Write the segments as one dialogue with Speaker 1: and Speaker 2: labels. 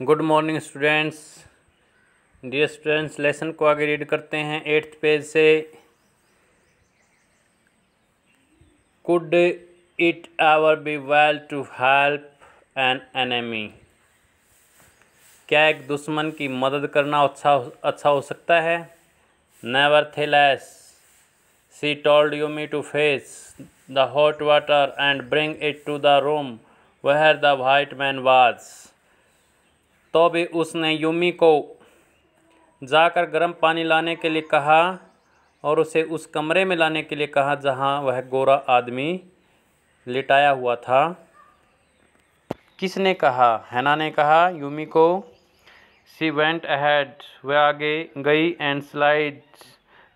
Speaker 1: Good morning students. Dear students, lesson को आगे read करते हैं 8th पेज से। Could it ever be well to help an enemy? क्या एक दुश्मन की मदद करना अच्छा हो सकता है? Nevertheless she told Yumi to face the hot water and bring it to the room where the white man was. तो भी उसने यूमी को जाकर गर्म पानी लाने के लिए कहा और उसे उस कमरे में लाने के लिए कहा जहां वह गोरा आदमी लिटाया हुआ था। किसने कहा? हैना ने कहा यूमी को। शी वेंट अहेड, वह आगे गई, and slide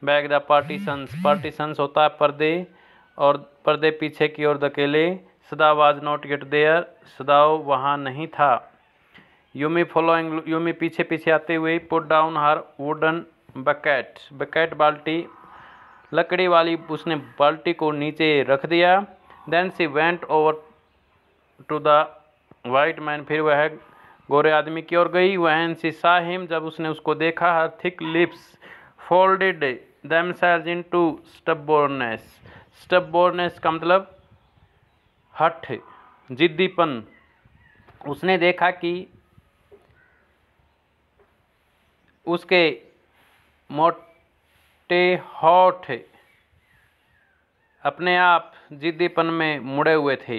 Speaker 1: back the partitions. Partitions होता है पर्दे, और पर्दे पीछे की ओर धकेले। सदा वाज नॉट गेट देयर, सदाओ वहाँ नहीं था। यूमी फॉलोइंग, यूमी पीछे पीछे आते हुए put down her wooden bucket, bucket बाल्टी लकड़ी वाली, उसने बाल्टी को नीचे रख दिया। Then she went over to the white man, फिर वह गोरे आदमी की ओर गई। वहन सी सा हिम, जब उसने उसको देखा, her thick lips folded themselves into stubbornness. Stubbornness का मतलब हठ, जिद्दीपन। उसने देखा कि उसके मोटे होठ अपने आप जिद्दीपन में मुड़े हुए थे।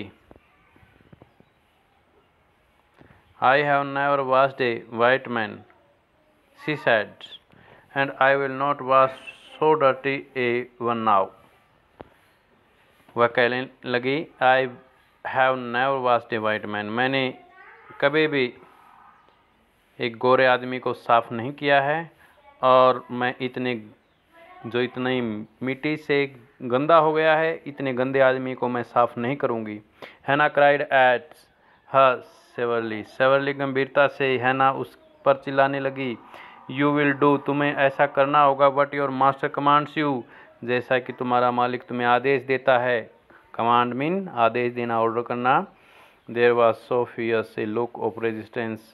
Speaker 1: I have never washed A white man, she said, and I will not wash so dirty A one now. वह कहने लगी, I have never washed A white man, मैंने कभी भी एक गोरे आदमी को साफ नहीं किया है, और मैं इतनी मिट्टी से गंदा हो गया है, इतने गंदे आदमी को मैं साफ नहीं करूंगी। हैना cried at her severally, severally गंभीरता से हैना उस पर चिल्लाने लगी। यू विल डू, तुम्हें ऐसा करना होगा, but your master commands you, जैसा कि तुम्हारा मालिक तुम्हें आदेश देता है। कमांड मीन आदेश देना, ऑर्डर करना। There was so fierce a look of resistance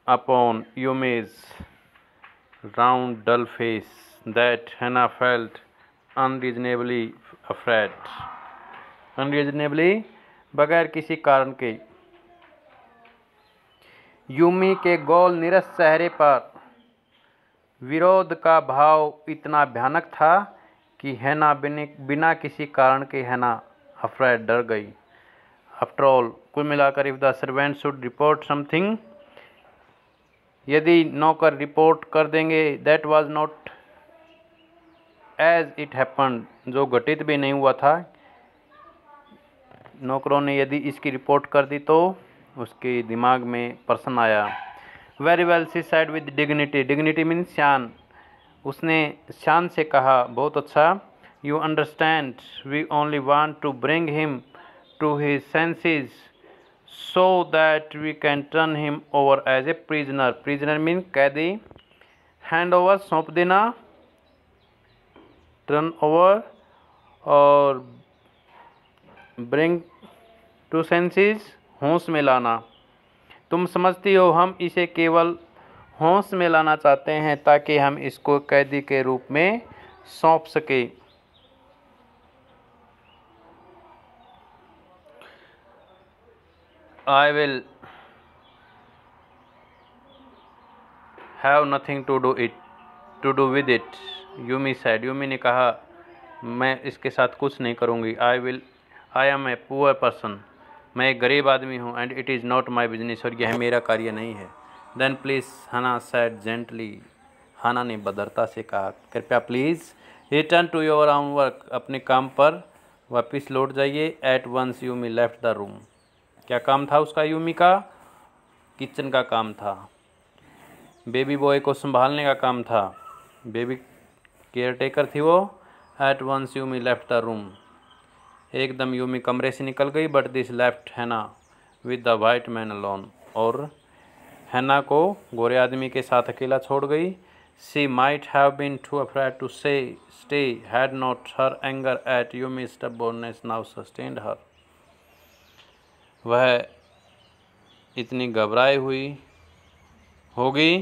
Speaker 1: upon Yumi's round dull face that Hannah felt unreasonably afraid. Unreasonably, बगैर किसी कारण के। यूमी के गोल निरस चेहरे पर विरोध का भाव इतना भयानक था कि हैना बिना किसी कारण के हैना अफ्रेड, डर गई। आफ्टर ऑल, कुल मिलाकर, if the servant should report something, यदि नौकर रिपोर्ट कर देंगे, that was not as it happened, जो घटित भी नहीं हुआ था, नौकरों ने यदि इसकी रिपोर्ट कर दी तो उसके दिमाग में प्रश्न आया। Very well, she said with dignity, dignity means शान। उसने शान से कहा, बहुत अच्छा। You understand, we only want to bring him to his senses so that we can turn him over as a prisoner. Prisoner mean कैदी। hand over, सौंप देना। turn over और bring to senses, होश में लाना। तुम समझती हो, हम इसे केवल होश में लाना चाहते हैं ताकि हम इसको कैदी के रूप में सौंप सके। I will have nothing to do with it, Yumi said. Yumi ने कहा, मैं इसके साथ कुछ नहीं करूँगी। I am a poor person, मैं एक गरीब आदमी हूँ, and it is not my business, और यह मेरा कार्य नहीं है। Then please, Hannah said gently, हाना ने बदरता से कहा, कृपया please return to your own work, अपने काम पर वापस लौट जाइए। At once Yumi left the room. क्या काम था उसका? यूमी का किचन का काम था, बेबी बॉय को संभालने का काम था, बेबी केयर टेकर थी वो। At once Yumi left the room, एकदम यूमी कमरे से निकल गई। But this left Hannah with the white man alone, और हैना को गोरे आदमी के साथ अकेला छोड़ गई। She might have been too afraid to stay had not her anger at Yumi stubbornness now sustained her. वह इतनी घबराई हुई होगी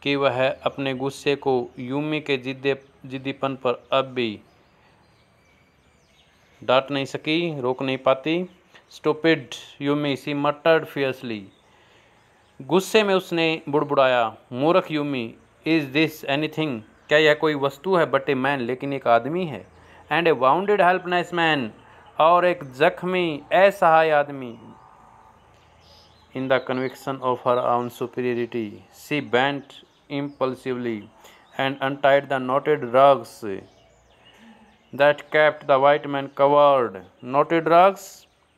Speaker 1: कि वह अपने गुस्से को यूमी के जिद्दीपन पर अब भी डांट नहीं सकी, रोक नहीं पाती। स्टूपिड यूमी, सी मटर्ड फियर्सली। गुस्से में उसने बुड़बुड़ाया, मूर्ख यूमी, इज दिस एनीथिंग, क्या यह कोई वस्तु है? बट ए मैन, लेकिन एक आदमी है। And A bounded helpless man, और एक जख्मी असहाय आदमी। In the conviction of her own superiority, she bent impulsively and untied the knotted rugs that kept the white man covered. Knotted rugs,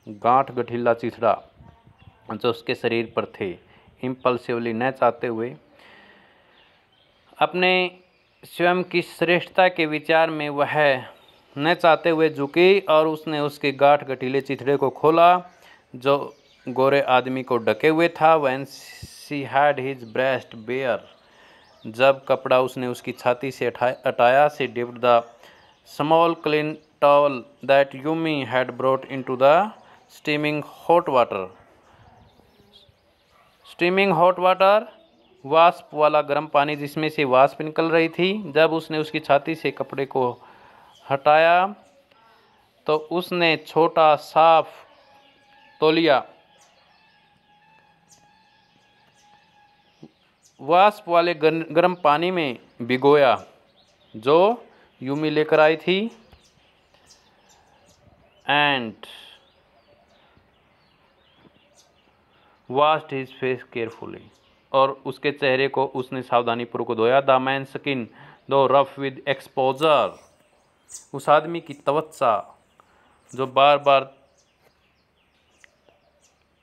Speaker 1: गांठ गठिल्ला चिथड़ा जो उसके शरीर पर थे। Impulsively, न चाहते हुए, अपने स्वयं की श्रेष्ठता के विचार में वह न चाहते हुए झुकी और उसने उसके गांठ गठिले चिथड़े को खोला जो गोरे आदमी को ढके हुए था। When she had his breast bare, जब कपड़ा उसने उसकी छाती से हटाया, she dipped the small clean towel that Yumi had brought into the steaming hot water. Steaming hot water, वाष्प वाला गर्म पानी जिसमें से वाष्प निकल रही थी। जब उसने उसकी छाती से कपड़े को हटाया तो उसने छोटा साफ तौलिया वाष्प वाले गर्म पानी में भिगोया जो यूमी लेकर आई थी। And washed his face carefully, और उसके चेहरे को उसने सावधानीपूर्वक धोया। द मैन स्किन दो रफ विद एक्सपोजर, उस आदमी की त्वचा जो बार बार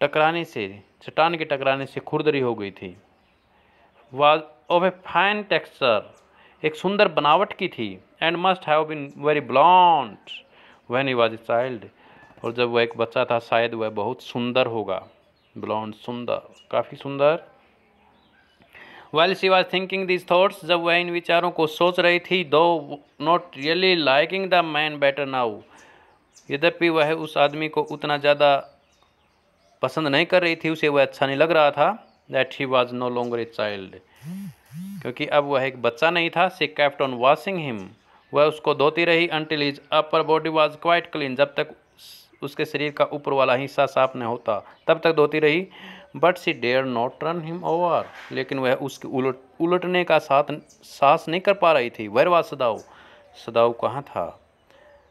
Speaker 1: टकराने से, चट्टान के टकराने से खुरदरी हो गई थी। was of a fine texture, एक सुंदर बनावट की थी। and must have been very blonde when he was a child, और जब वह एक बच्चा था शायद वह बहुत सुंदर होगा। blonde, सुंदर, काफ़ी सुंदर। while she was thinking these thoughts, जब वह इन विचारों को सोच रही थी, though not really liking the man better now, यद्यपि वह उस आदमी को उतना ज़्यादा पसंद नहीं कर रही थी, उसे वह अच्छा नहीं लग रहा था। that he was no longer a child, क्योंकि अब वह एक बच्चा नहीं था। she kept on washing him, वह उसको धोती रही until his upper body was quite clean, जब तक उसके शरीर का ऊपर वाला हिस्सा साफ न होता तब तक धोती रही। But she dare not turn him over, लेकिन वह उसके उलटने का साहस नहीं कर पा रही थी। वेयर वाज सदाऊ, सदाऊ कहाँ था?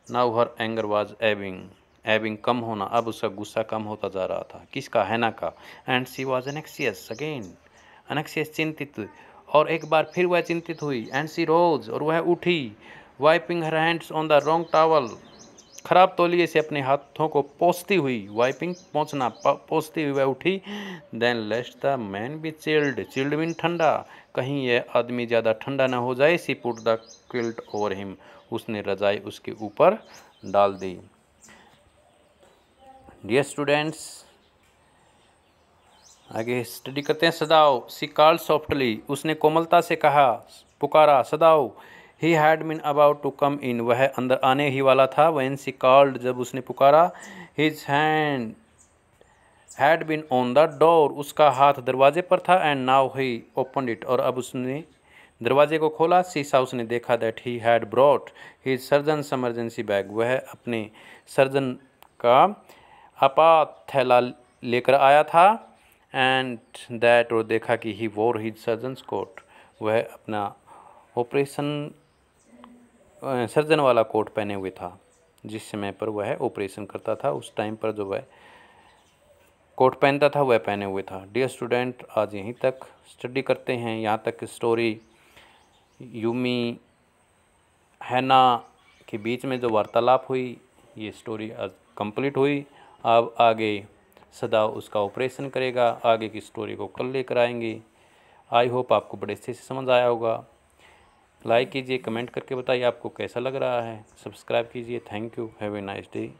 Speaker 1: Now her anger was ebbing, कम होना, अब उसका गुस्सा कम होता जा रहा था। किसका? हैना का। एंड सी वाज एनेक्सियस अगेन, एनेक्सियस चिंतित, और एक बार फिर वह चिंतित हुई। एंड सी रोज, और वह उठी। Wiping her hands on the wrong towel, खराब तौलिए से अपने हाथों को पोंछती हुई, वाइपिंग पोंछना, पोंछती हुई वह उठी। Then lest the man be chilled mean ठंडा, कहीं यह आदमी ज़्यादा ठंडा न हो जाए। She put the quilt over him, उसने रजाई उसके ऊपर डाल दी। डियर स्टूडेंट्स, आगे स्टडी करते हैं। सदाओ, सी कॉल्ड सॉफ्टली, उसने कोमलता से कहा, पुकारा। Sadao, he had been about to come in, वह अंदर आने ही वाला था। व्हेन सी कॉल्ड, जब उसने पुकारा। His hand had been on the door, उसका हाथ दरवाजे पर था। And now he opened it, और अब उसने दरवाजे को खोला। शीशा उसने देखा that he had brought his surgeon emergency bag, वह अपने सर्जन का आपात थैला लेकर आया था। एंड दैट, और देखा कि ही वोर हिज सर्जन्स कोट, वह अपना ऑपरेशन सर्जन वाला कोट पहने हुए था जिस समय पर वह ऑपरेशन करता था। उस टाइम पर जो वह कोट पहनता था वह पहने हुए था। डियर स्टूडेंट, आज यहीं तक स्टडी करते हैं। यहाँ तक स्टोरी यूमी हैना के बीच में जो वार्तालाप हुई, ये स्टोरी आज कंप्लीट हुई। अब आगे सदाओ उसका ऑपरेशन करेगा, आगे की स्टोरी को कल लेकर आएंगे। आई होप आपको बड़े अच्छे से समझ आया होगा। लाइक कीजिए, कमेंट करके बताइए आपको कैसा लग रहा है, सब्सक्राइब कीजिए। Thank you, have a nice day.